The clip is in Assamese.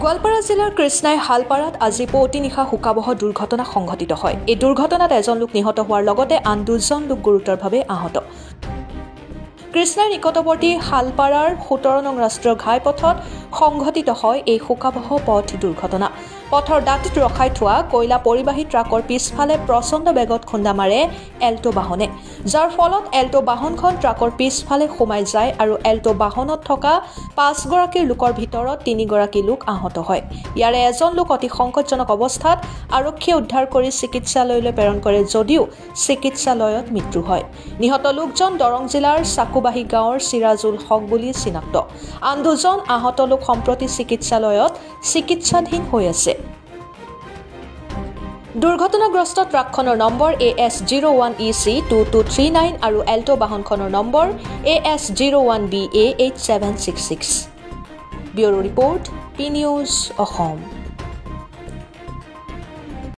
গোৱালপাৰা জিলাৰ কৃষ্ণাই হালপাৰাত আজি পুৱতি নিশা শোকাবহ দুৰ্ঘটনা সংঘটিত হয়। এই দুৰ্ঘটনাত এজন লোক নিহত হোৱাৰ লগতে আন দুজন লোক গুৰুতৰভাৱে আহত। কৃষ্ণাৰ নিকটৱৰ্তী হালপাৰাৰ 17 নং ৰাষ্ট্ৰীয় ঘাইপথত সংঘটিত হয় এই শোকাবহ পথ দুৰ্ঘটনা। পথৰ দাঁতিত ৰখাই থোৱা কয়লা পৰিবাহী ট্ৰাকৰ পিছফালে প্ৰচণ্ড বেগত খুন্দা মাৰে এল্টো বাহনে, যাৰ ফলত এল্টো বাহনখন ট্ৰাকৰ পিছফালে সোমাই যায় আৰু এল্টো বাহনত থকা 5 গৰাকী লোকৰ ভিতৰত 3 গৰাকী লোক আহত হয়। ইয়াৰে এজন লোক অতি সংকটজনক অৱস্থাত আৰক্ষীয়ে উদ্ধাৰ কৰি চিকিৎসালয়লৈ প্ৰেৰণ কৰে যদিও চিকিৎসালয়ত মৃত্যু হয়। নিহত লোকজন দৰং জিলাৰ চাকুবাহী গাঁৱৰ চিৰাজুল হক বুলি চিনাক্ত। আন দুজন আহত লোক সম্প্ৰতি চিকিৎসালয়ত চিকিৎসাধীন হৈ আছে। দুৰ্ঘটনাগ্ৰস্ত ট্ৰাকখনৰ নম্বৰ AS01EC2239 আৰু এল্টো বাহনখনৰ number AS01BA8766। Bureau report, P news Assam.